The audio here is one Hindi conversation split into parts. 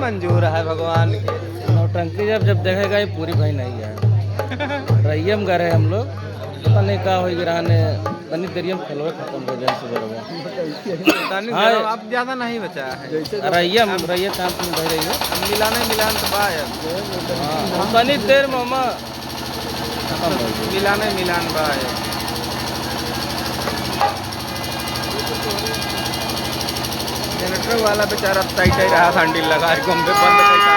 मंजूर है भगवान के। नौटंकी जब जब देखेगा ये पूरी भाई नहीं है। रैयम गए हम लोग, पता नहीं का हो गिरा ने तनी देरियम खेलवे खत्म हो जाए सुबह। हाँ अब ज्यादा नहीं बचा है। रैयम रैया काम तुम भाई रही है। मिलान तो बा है। हाँ तनी देर मामा खत्म हो गई। मिलान बा है। जनरेटर वाला बेचारा टाइट ही रहा सांडिल लगा के हम पे बंद करता।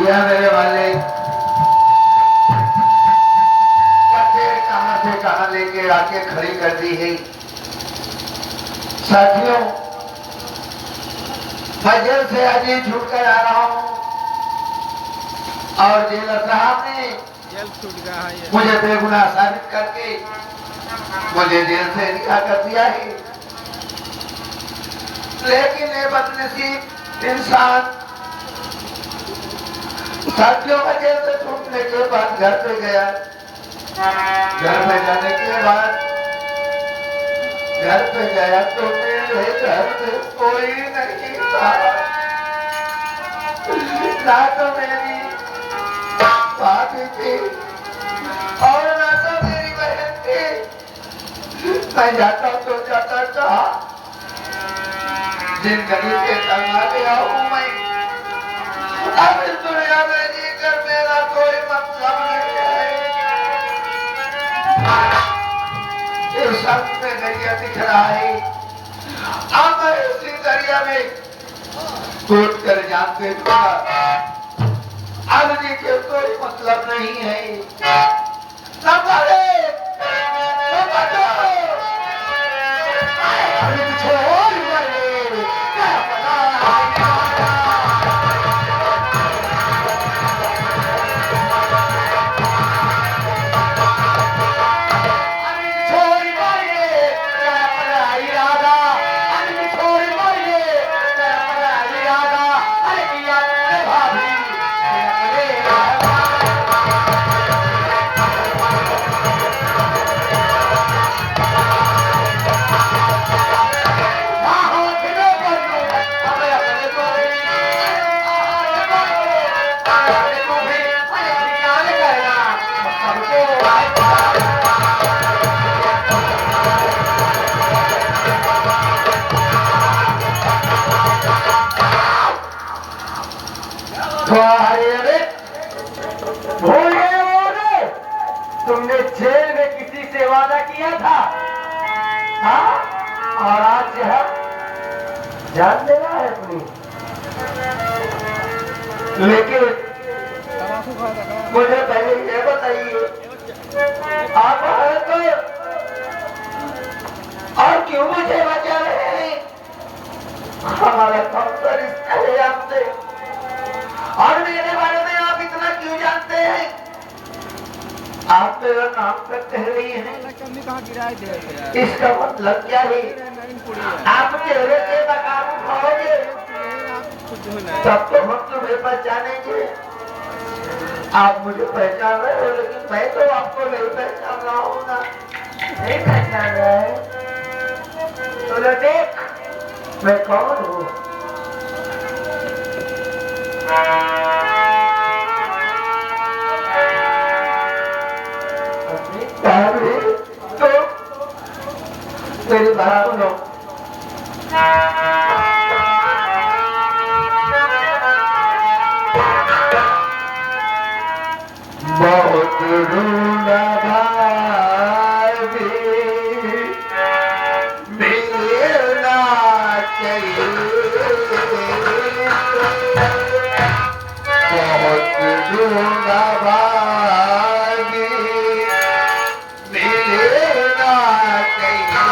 यह मेरे वाले कहां से कहां लेके आके खड़ी कर दी है। साथियों, मैं जेल से आज ही छूट कर आ रहा हूं और जेलर साहब ने जेल छूट गया है। मुझे बेगुनाह साबित करके मुझे जेल से रिहा कर दिया है। लेकिन ये बदनसीब इंसान साथियों का जेल से छूटने के बाद घर पे गया। घर पे जाने के बाद घर पे गया तो मेरे घर पे कोई नहीं था, ना तो मेरी भाभी थी और ना तो मेरी बहन थी। मैं जाता तो जाता कहा जिंदगी से तंगा गया हूँ मैं। अब इस दुनिया में जीकर मेरा कोई मतलब नहीं है। इस शब्द में दरिया दिख रहा है। अब मैं इसी दरिया में कूद कर जान दे दूंगा। अब जी के कोई मतलब नहीं है। तुमने जेल में किसी से वादा किया था, हाँ? और आज यह जान लेना है अपनी। लेकिन मुझे पहले ये बताइए, आप आए तो और क्यों मुझे बचा रहे हैं? हमारा कौन सा रिश्ता है आपसे और मेरे बारे में आप इतना क्यों जानते हैं? आप मेरा नाम तक कह रही हैं, इसका मतलब क्या है? आप चेहरे से नकाब उठाओगे तब तो हम तुम्हें पहचानेंगे। आप मुझे पहचान रहे हो लेकिन मैं तो आपको नहीं पहचान रहा हूँ ना। नहीं पहचान रहा है तो देख मैं कौन हूँ। तो मेरी बात सुनो। बहुत रूना भाई मिलना चाहिए। बहुत रूना भाई मिलना चाहिए।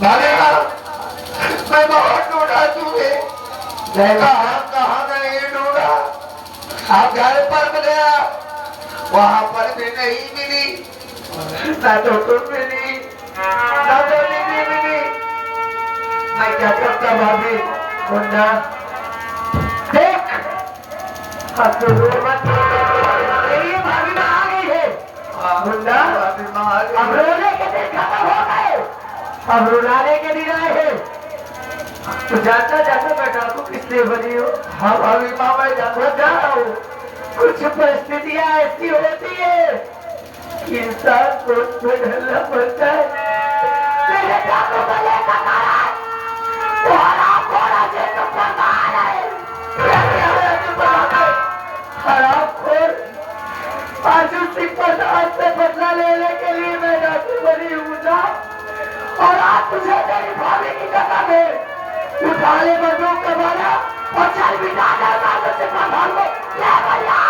मारेगा। मैं बहुत ढूंढा तुम्हें, कहाँ नहीं ढूंढा। आप घर पर गया, वहां पर भी नहीं मिली, ना तो तुम मिली, ना तो दीदी मिली। मैं क्या करता भाभी? मुन्ना देख, अब तो रो मत। मेरी भाभी मां आ गई है। मुन्ना अब रोने के दिन खत्म हो गए, अब रुलाने के दिन आए हैं। तो जानता जाता बेटा तू किसलिए बनी हो? हाँ भाभी माँ मैं जानता हूँ। कुछ परिस्थितियाँ ऐसी होती है कि इंसान को उसमें ढलना पड़ता है। मेरे जादू को लेकर महाराज, वो हराम खोरा से तो प्रधान है। हराम खोर आजू सिंह प्रधान से बदला लेने के लिए मैं जादू बनी हूँ ना। और आज तुझे तेरी भाभी की जगह में उठा ले बंदूक का मारा और चल बिठा दे जादू सिंह प्रधान को। ले भैया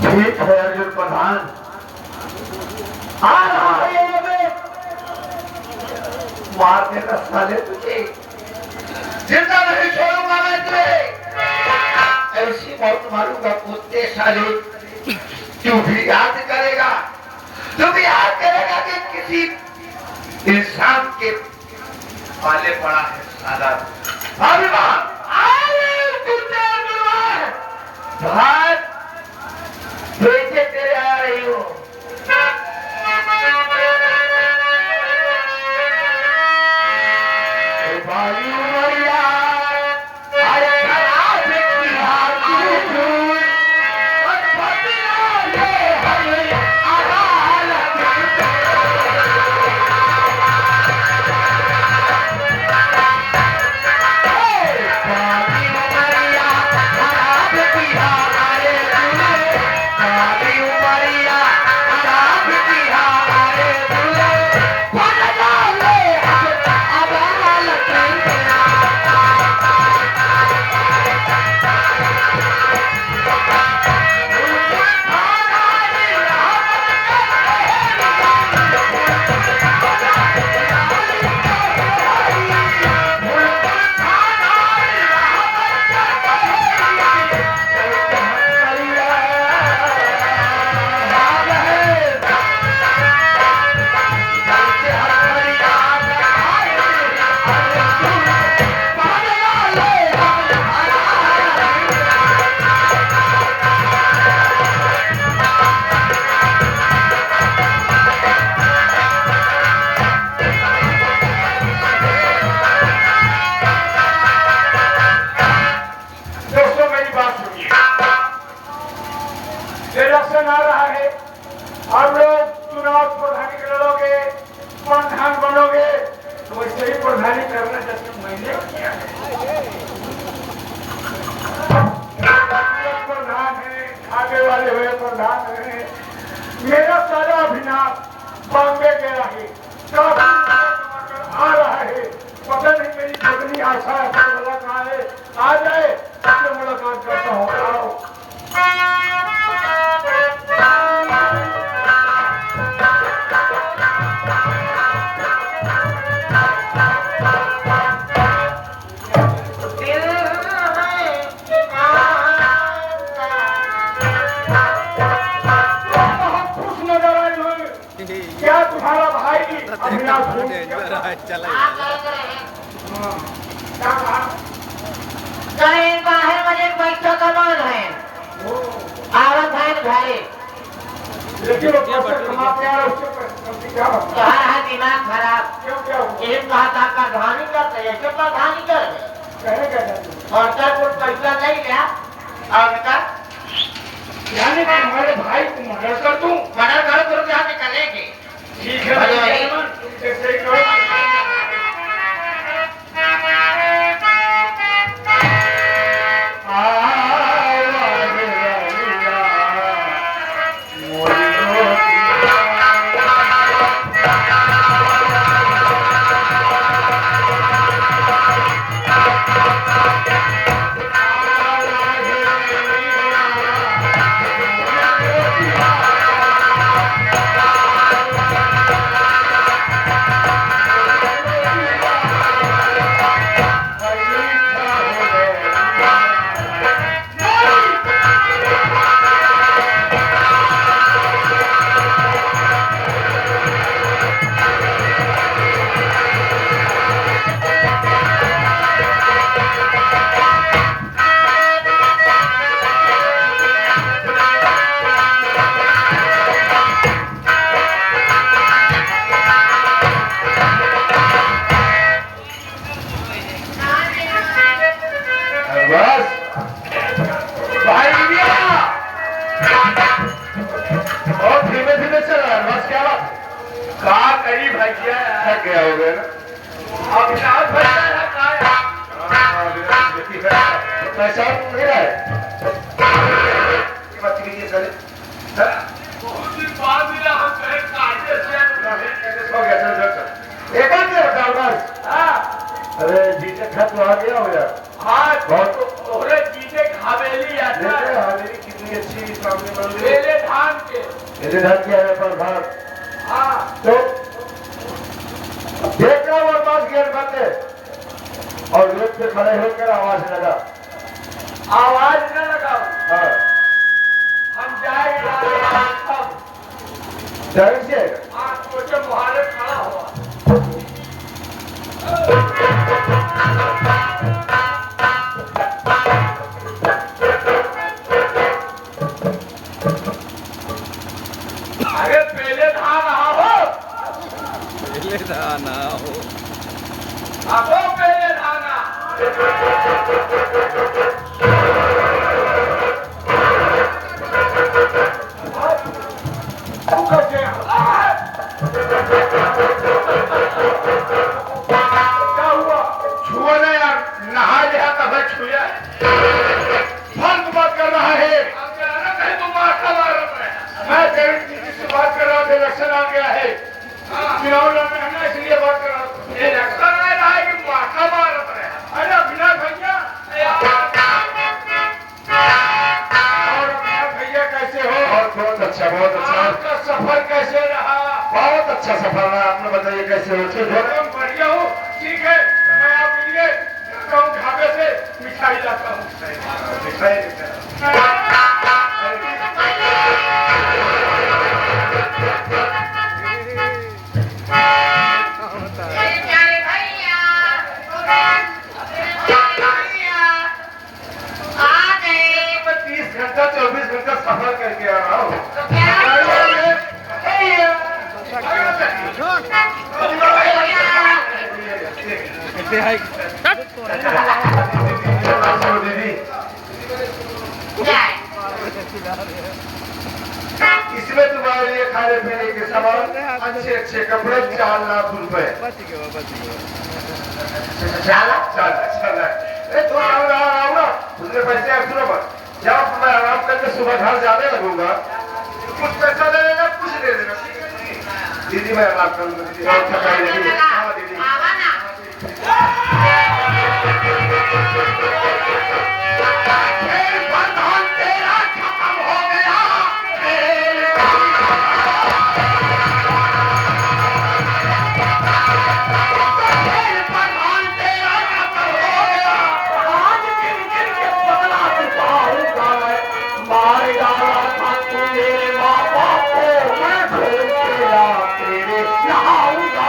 ठीक है अर्जुन प्रधान, आ रहा है ये मैं मारने का साले तुझे जिंदा नहीं छोड़ूंगा मैं तुझे। ऐसी मौत मारूंगा कुत्ते साले। तू भी याद करेगा, तू भी याद करेगा कि किसी इंसान के पाले पड़ा है साला। अभिमान भाग पीछे तेरे आ रही हूँ। इलेक्शन आ रहा है, हम लोग चुनाव प्रधानी लड़ोगे, प्रधान बनोगे, तो वैसे ही प्रधानी करना जैसे मैंने किया है। प्रधान है, आगे वाले हुए प्रधान है। मेरा सारा अभिनाश बॉम्बे गया है, आ रहा है। पता नहीं मेरी कितनी आशा है मुलाकात है, आ जाए तो मुलाकात करता हूँ। क्या तुम्हारा भाई अभिनाश बाहर बजे पैसा कमान है, आवत है घरे। लेकिन वो पैसा कमाते हैं उससे क्या होता है? तुम्हारा दिमाग खराब। क्यों क्या हुआ? एक बात आपका धानी करते हैं, क्यों धानी कर और सर कुछ पैसा नहीं लिया और बता यानी कि हमारे भाई को मर्डर कर दूं? मर्डर घर को रुपया निकलेंगे। ठीक है तुम जैसे करो। के आओगे ना? अब विनाश भैया है क्या? हाँ, देखिए पैसा नहीं रहा है। ये बात कीजिए सर। बहुत दिन बाद मिला हम कहे काटे से हो गया सर। एक बात ये बताओ बस। हाँ। अरे जीते खत आ गया हो यार। हाँ बहुत तोहरे जीते हवेली आता है। हवेली कितनी अच्छी सामने बन गई। मेरे धान की है पर भाग। हाँ तो देख रहा हूँ पास गेट बंद है और गेट पे खड़े होकर आवाज लगा। आवाज न लगाओ। हाँ हम जाएंगे जाहिर से हाँ सोचे मुहारे खड़ा हुआ। अरे पहले धान आओ। पहले दाना हो आओ पहले धाना। क्या हुआ? छुआ ना यार, नहा लिया तब छुआ। फालतू बात कर रहा है। नहीं तो माथा मार रहा है। मैं तेरी से बात कर रहा हूँ। इलेक्शन आ गया है, चुनाव लड़ना है ना, इसलिए बात कर रहा हूँ। इलेक्शन आ रहा है कि माथा मार रहा है? अरे अभिनव भैया और अभिनव भैया कैसे हो? बहुत अच्छा बहुत अच्छा। आपका सफर कैसे रहा? बहुत अच्छा सफर रहा। आपने बताइए कैसे हो? ठीक है एकदम बढ़िया हूँ। ठीक है मैं आपके लिए ढाबे से मिठाई लाता हूँ। मिठाई घंटा 24 घंटा सफर करके आ रहा हूँ। दीदी इसमें तुम्हारे लिए खाने पीने के सामान, अच्छे अच्छे कपड़े, 4 लाख रुपए। 4 लाख? 4 लाख। अरे तो आओ ना, उसने पैसे आप सुनो बस। जब मैं आराम करके सुबह घर जाने लगूंगा कुछ पैसा दे देना, कुछ दे देना। दीदी मैं आराम करूंगा। दीदी और थकाई लगी। हाँ दीदी प्रधान तेरा खत्म हो गया। प्रधान तेरा खत्म हो गया। आज गिर गिर के बदला चुकाऊंगा मैं। मार डाला था तू मेरे माँ बाप को, मैं भूल गया तेरे नहाऊंगा।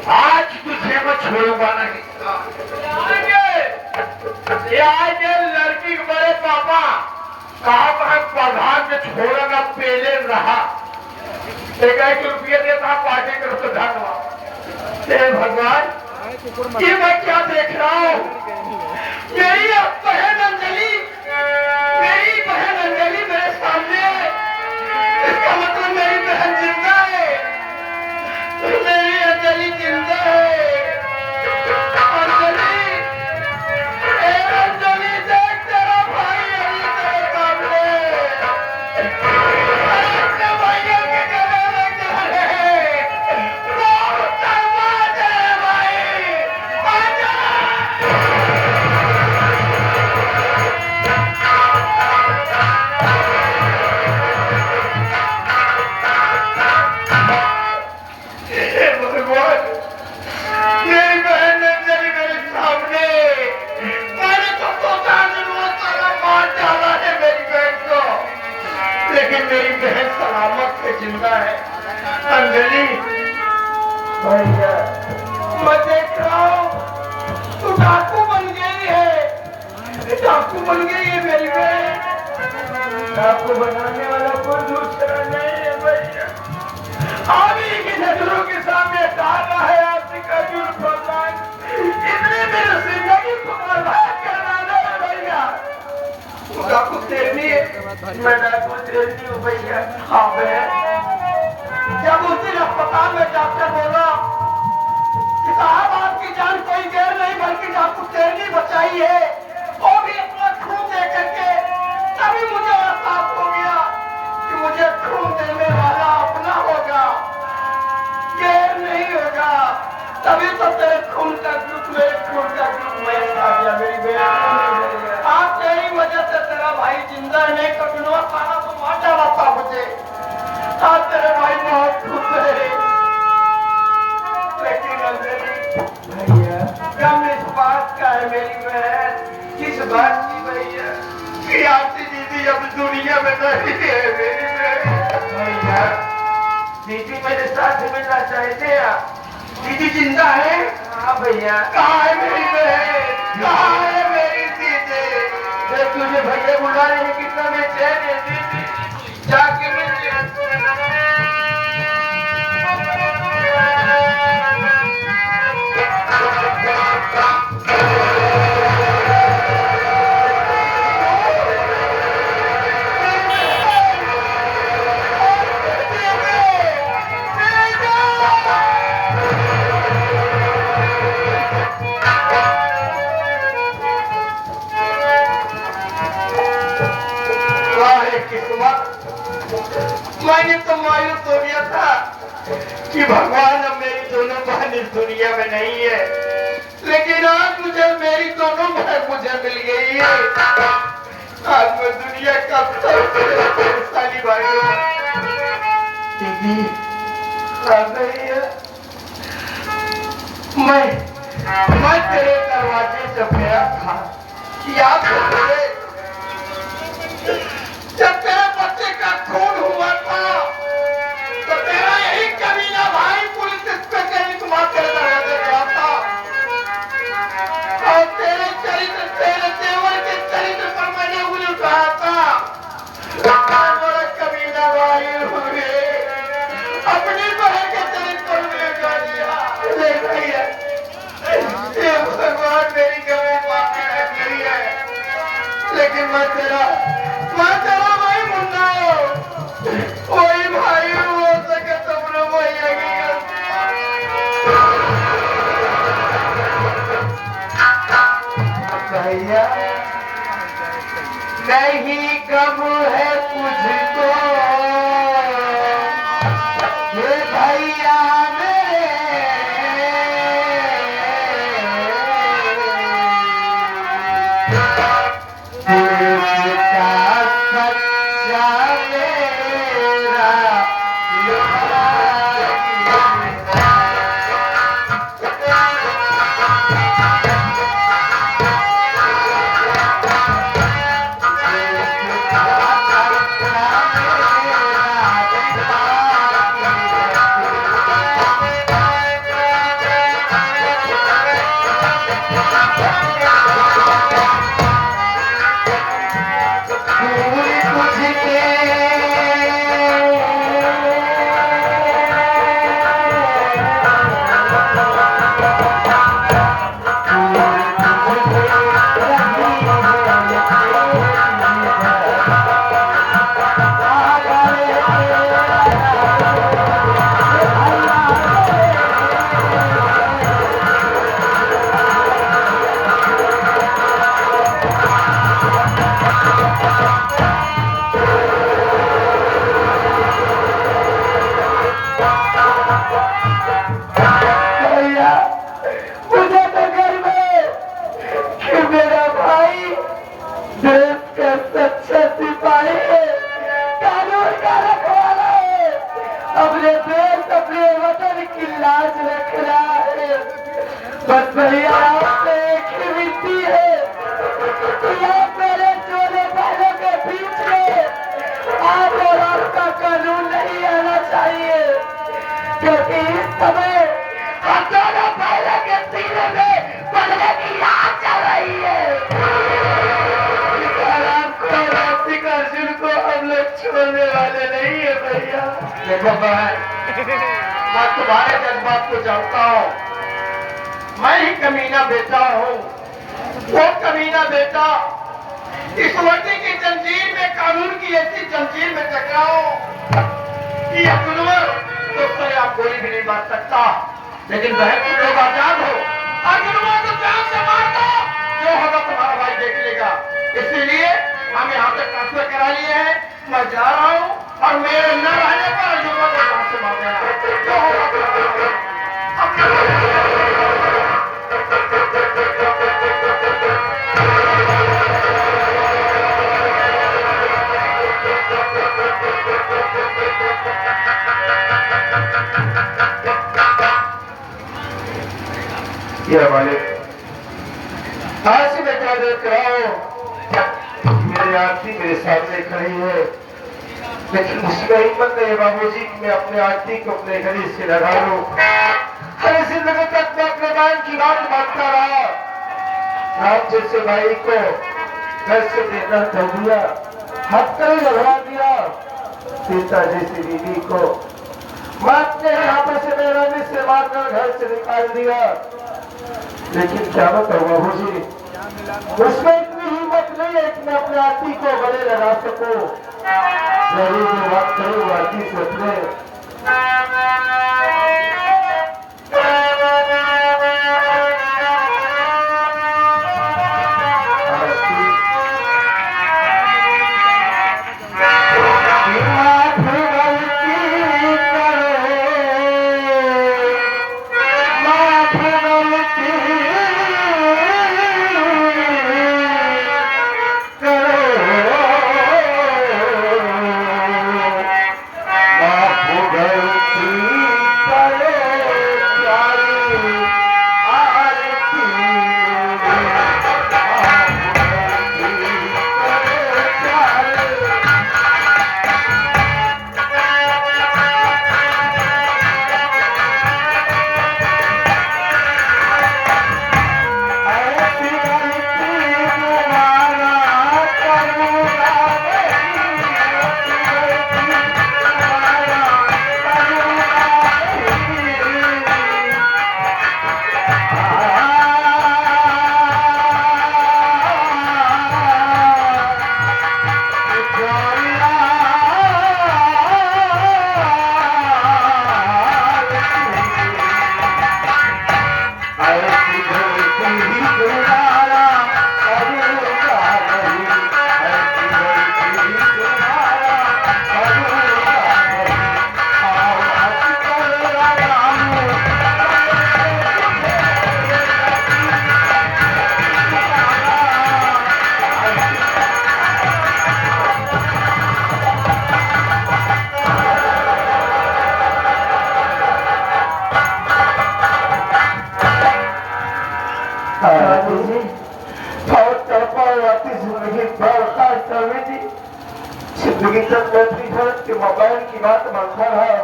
आज तुझे मैं छोड़ूंगा नहीं। ये लड़की के बड़े पापा कहा है प्रधान में छोड़ना पहले रहा। 1 रुपये देता पार्टी तरफ से धन्यवाद। हे भगवान ये मैं क्या देख रहा हूँ? मेरी बहन अंजलि, मेरी बहन अंजलि मेरे सामने। इसका मतलब मेरी बहन जिंदा है। मेरी अंजलि जिंदा है। अंजलि, अंजलि देख तेरा भाई अभी तेरे सामने। अपने भैया के गले में मेरी बहन सलामत से जिंदा है। अंजलि भैया मैं देख रहा हूँ तू डाकू बन गई है, डाकू बन गई है मेरी बहन। डाकू बनाने वाला कोई दूसरा नहीं है भैया। आदमी की नजरों के सामने डाला है आपसे का जुर्म भगवान, इसने मेरी जिंदगी को बर्बाद कर डाला है भैया। तू डाकू तेरनी है, मैं डाकू तेरनी हूँ भैया। हाँ बहन, जब उस दिन अस्पताल में डॉक्टर बोला कि साहब आपकी जान कोई गैर नहीं बल्कि डाकू तेरनी बचाई है, वो भी अपना खून दे करके, तभी मुझे एहसास हो गया कि मुझे खून देने वाला अपना होगा, गैर नहीं होगा। तभी तो तेरे खून का ग्रुप मेरे खून का ग्रुप मैं आ गया मेरी बहन। आज तेरी वजह से तेरा भाई जिंदा है, नहीं तो बिनवा सारा तो मार डाला था मुझे। आज तेरे भाई बहुत खुश है, लेकिन अंजलि भैया कम इस बात का है मेरी बहन, किस बात की भैया कि आपकी दीदी अब दुनिया में नहीं है मेरी बहन। भैया दीदी मेरे साथ मिलना चाहते हैं, दीदी जिंदा है? हाँ भैया। कहाँ है मेरी बहन, कहाँ है मेरी दीदी? मैं तुझे भैया बुला रही है, कितना बेचैन है दीदी, जाके मिल मैंने तो मायूस हो गया था कि भगवान अब मेरी दोनों बहन इस दुनिया में नहीं है, लेकिन आज मुझे मेरी दोनों बहन मुझे मिल गई है। आज मैं दुनिया का सबसे भाग्यशाली भाई हूँ। दीदी आ गई है। मैं तेरे दरवाजे से गया था, याद है जब तेरे बच्चे का खून हुआ था तो तेरा यही कमीना भाई पुलिस इंस्पेक्टर इकबाल तेरे दरवाजे गया था और तेरे चरित्र, तेरे देवर के चरित्र पर मैंने उंगली उठाया था। बड़ा कमीना भाई हुए, अपनी बहन के चरित्र पर उंगली उठा दिया। ये भगवान मेरी कमी माफी रख रही है, लेकिन मैं तेरा भाई मुन्ना वही भाई हो सके तुम लोग भैया की भैया नहीं कब है तुझको ये भैया बस भैया आपसे एक ही विनती है कि आप मेरे चोले बैलों के बीच में आप और हमें दोनों पहले के सीने में बदले की याद चल रही है। अर्जुन को हम लोग छोड़ने वाले नहीं है भैया। देखो मैं तुम्हारे जज्बात को जानता हूँ। मैं ही कमीना बेटा हूँ, वो कमीना बेटा इस वर्दी की जंजीर में, कानून की ऐसी जंजीर में टकराओ कि अकबर तो आप गोली भी नहीं मार सकता, लेकिन बहन तुम लोग आजाद हो। अकबर को जान से मार दो, जो होगा तुम्हारा भाई देख लेगा। इसीलिए हम यहाँ पे ट्रांसफर करा लिए हैं। मैं जा रहा हूँ और मेरे न रहने पर अकबर को जान से मार देना, जो होगा ये मालिक आज से मैं क्या देख रहा हूँ। मेरी आरती मेरे सामने खड़ी है, लेकिन उसमें हिम्मत नहीं है बाबूजी कि मैं अपने आरती को अपने गले से लगा लूं। हर जिंदगी तक मैं अपने बहन की बात मानता रहा। राम जैसे भाई को घर से बेघर कर दिया, हद कर लगवा दिया। सीता जैसी बीवी को मैं अपने हाथों से बेरहमी से मारकर घर से निकाल दिया। लेकिन क्या बताऊं बाबूजी, उसमें इतनी हिम्मत नहीं है कि मैं अपने आरती को गले लगा सकूं। जरूर जो बात करूं आरती से अपने जिंदगी तक बैटरी खर्च के मोबाइल की बात मानता रहा।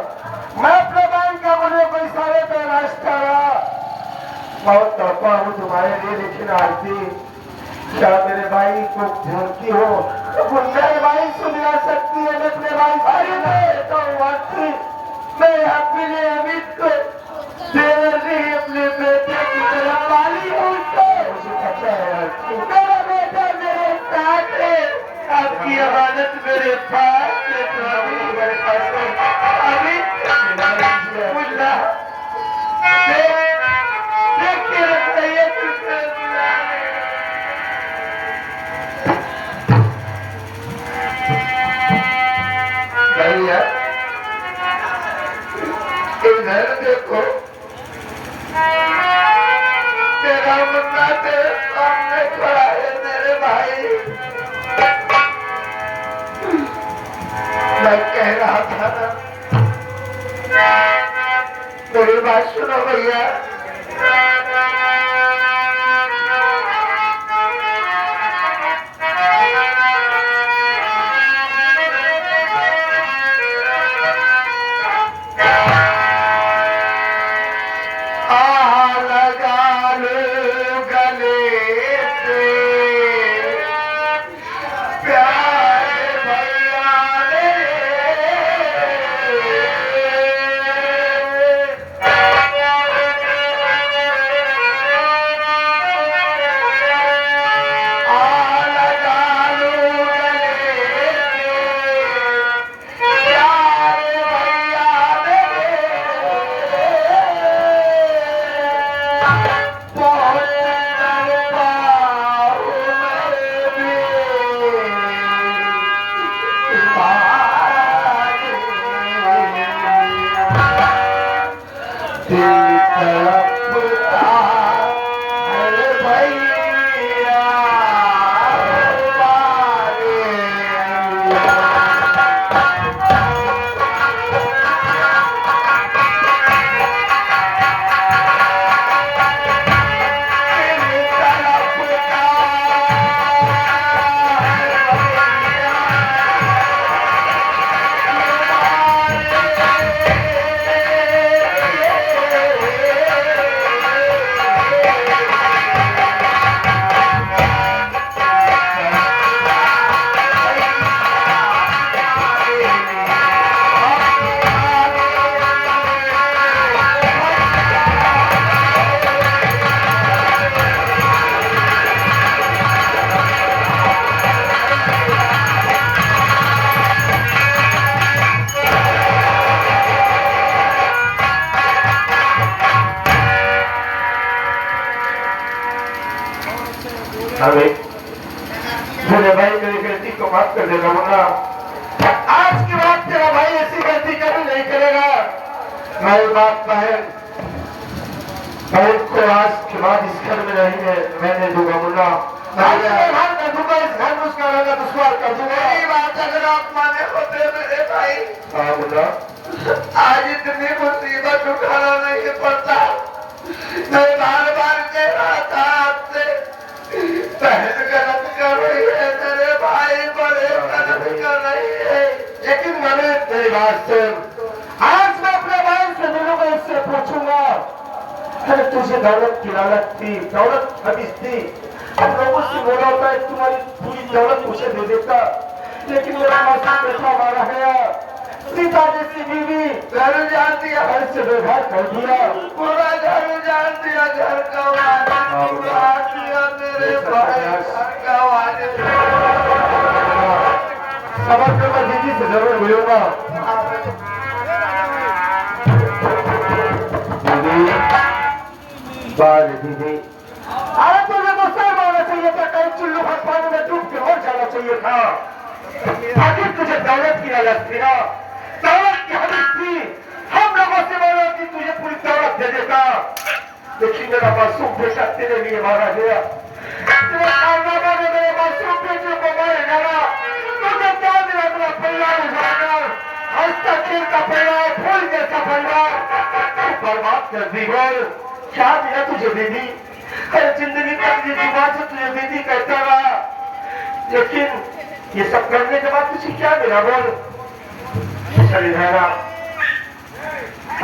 मैं अपने बैंक का मुझे कोई सारे पे नाश्ता रहा। बहुत तड़पा हूँ तुम्हारे लिए, लेकिन आरती क्या मेरे भाई को जानती हो? गुंजाई भाई सुन जा सकती है। मैं अपने भाई तो आरती मैं अपने अमित को अपने बेटे की तरह पाली हूँ। मुझे पता है आरती, मेरा बेटा मेरे साथ है। आपकी अमानत मेरे पास है, तो अभी मेरे पास है। अभी मुल्ला देख के रखिए भैया, इधर देखो, तेरा मुन्ना तेरे सामने खड़ा है। मेरे भाई अरे मेरे भाई मेरी गलती को माफ कर देगा मुन्ना। आज के बाद तेरा भाई ऐसी गलती कभी नहीं करेगा। मैं बात बहन को आज के बाद इस घर में नहीं मैंने दूंगा मुन्ना। मैं दूंगा इस घर में, उसका लगा दुश्वार कर दूंगा। मेरी बात अगर आप माने होते मेरे भाई। हाँ मुन्ना, आज इतनी मुसीबत उठाना नहीं पड़ता। मैं बार बार कह रहा था आपसे, बहन गलत कर रही है, मेरे भाई बड़े गलत कर रही है। लेकिन मैंने तेरी बात सुन, आज मैं अपने भाई से मिलूंगा, इससे पूछूंगा अरे तुझे दौलत की लालच थी, दौलत खबीज थी। हम लोगों से बोला होता है तुम्हारी पूरी दौलत मुझे दे देता, लेकिन मेरा मासूम बेटा मारा गया। सीता जैसी बीवी घर जान दिया, घर से बेघर कर दिया, पूरा घर जान दिया, घर का वादा दिया मेरे भाई, घर का वादा। समझ कर मैं दीदी से जरूर मिलूंगा। दीदी अरे तुझे गुस्सा मारना चाहिए था, कहीं चुल्लू भर पानी में डूब के मर जाना चाहिए था। आखिर तुझे दौलत की लालच थी ना, दौलत की हदीस थी। हम लोगों से बोला कि तुझे पूरी दौलत दे देता, लेकिन मेरा मासूम बेटा तेरे लिए मारा गया। तेरे कारनामा ने मेरे मासूम बेटे को मार डाला। तुझे क्या मिला? मेरा परिवार उजागर, हंसता खेलता परिवार, फूल जैसा परिवार बर्बाद कर दी। बोल क्या मिला तुझे दीदी? हर जिंदगी तक ये जुबान से तुझे दीदी कहता रहा, लेकिन ये सब करने के बाद तुझे क्या मिला? बोल चली रहना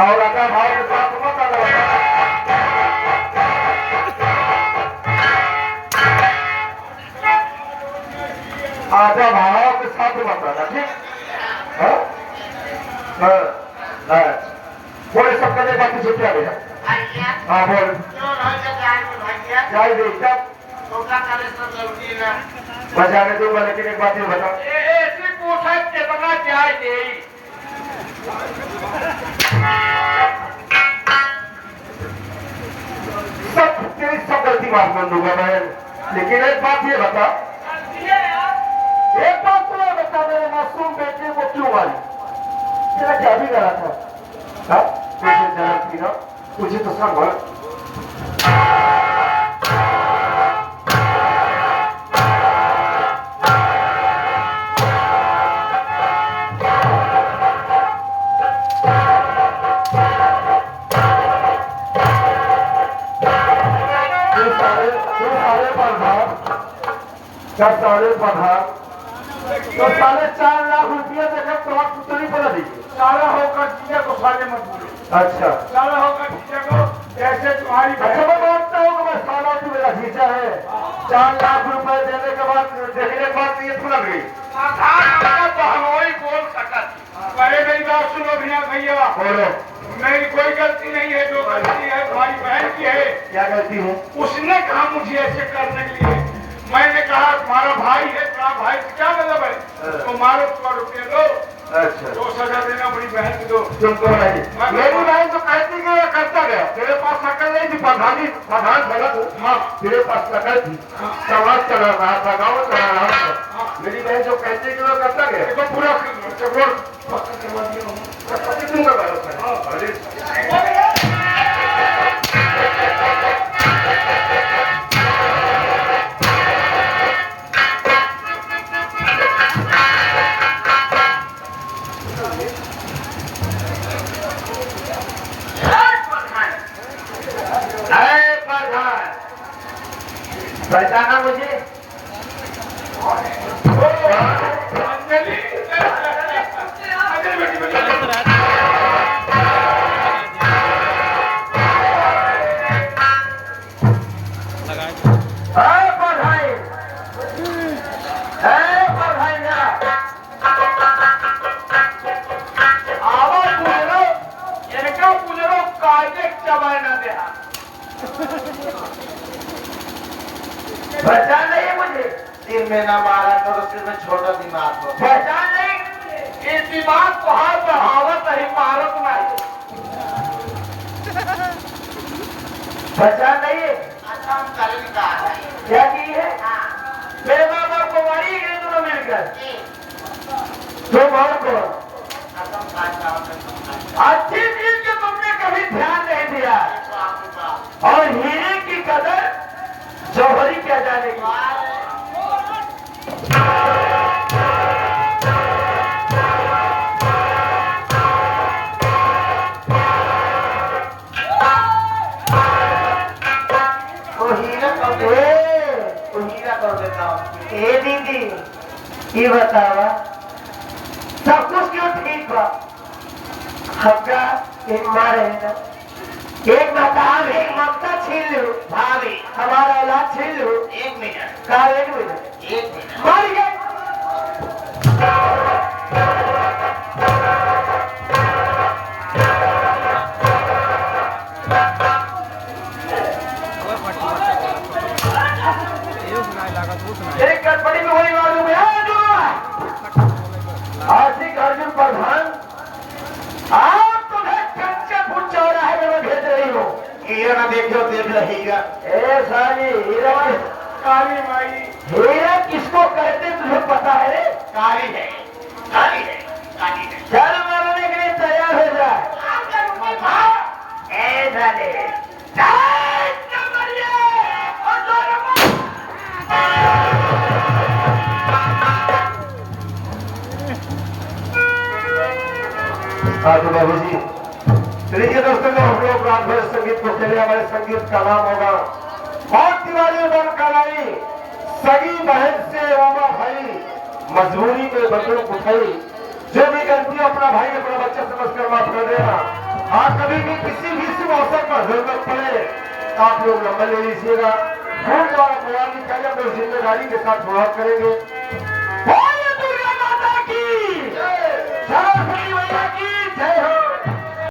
और आधा भाव के साथ मत आना। आधा भाव के साथ मत आना, ठीक? बोले सब करने के बाद तुझे क्या मिला? हाँ बोल। जाए दे बजाने दूंगा, लेकिन एक बात ये बता, ऐसी पूछा कितना जाए दे? सब तेरी सब गलती माफ कर दूंगा मैं, लेकिन एक बात ये बता, एक बात तो ये बता, मेरे मासूम बेटे को क्यों मारी? तेरा क्या भी गला था? हाँ तुझे जन्म थी ना, तुझे तो सब बोल। साढ़े 4 लाख रुपया देकर तो आप तो नहीं पता दीजिए। सारा होकर चीजें को सारे मत बोलो। अच्छा सारा होकर चीजें को जैसे तुम्हारी अच्छा, मैं मानता हूँ कि मैं साला तू मेरा जीजा है। 4 लाख रुपए देने के बाद देखने के बाद ये खुल गई बहनोई बोल सकता। पहले मेरी बात सुनो भैया, बोलो। मेरी कोई गलती नहीं है, जो गलती है तुम्हारी बहन की है। क्या गलती है? उसने कहा मुझे ऐसे करने के लिए, मैंने कहा तुम्हारा भाई है, तुम्हारा भाई से क्या मतलब है? तो मारो, तुम्हारा रुपये दो। अच्छा, तो सजा देना अपनी बहन को दो। तुमको नहीं? मेरी बहन तो कहती कि करता गया, तेरे पास शक्ल नहीं थी, प्रधान गलत। हाँ तेरे पास शक्ल थी, समाज चला रहा था, गाँव चला रहा था। मेरी बहन जो कहती कि वो करता गया, तो पूरा तुम का गलत है। पहचाना मुझे? पहचान नहीं मुझे? सिर में ना मारा करो, सिर में छोटा दिमाग हो। पहचान नहीं? इस दिमाग को हाथ बढ़ावत नहीं, मारत नहीं। पहचान नहीं? हम कल निकाल रहे हैं। क्या की है? हाँ, मेरे माँ बाप को मारी गई दोनों मिलकर। जी, तुम और कौन? खत्म कर जाओ, खत्म कर जाओ। अच्छी चीज को तुमने कभी ध्यान नहीं दिया, ये तो आपकी बात। और हीरे की कदर जौहरी क्या जानेगी। वो हीरा कौन दे? वो हीरा कौन देता हूँ? ए दीदी, ये बतावा सब कुछ क्यों ठीक बा? हमका एक माँ रहे ना, एक मकान एक ममता छीन लो, भाभी, हमारा औलाद छीन लो, 1 मिनट, का 1 मिनट 1 मिनट। मर गए। ये सुनाई लगा तू सुनाई एक गड़बड़ी में वही मालूम है जो आशिक अर्जुन प्रधान, आप तुम्हें कंचनपुर चौराहे में मैं भेज रही हूँ। हीरा ना देखो, देख लो हीरा। ए साली हीरा, काली माई हीरा किसको कहते तुझे पता है रे? काली है, काली है, काली है। चल मरने के लिए तैयार हो जाए। ए साले, चल न मरिए, और दो आजू बाबू जी, देखिए दोस्तों, जो हम लोग रात भर संगीत को खेले, हमारे संगीत का नाम होगा और तिवारी बन कराई, सगी बहन से रोमा भाई, मजबूरी में बंदूक उठाई, जो भी गलती अपना भाई अपना बच्चा समझकर माफ कर देना। हाँ, कभी भी किसी भी शुभ अवसर पर जरूरत पड़े आप लोग नंबर ले लीजिएगा, फोन द्वारा बयान निकालिए, अपनी जिम्मेदारी के साथ जवाब करेंगे। बोलिए दुर्गा माता की जय, सरस्वती मैया की जय हो।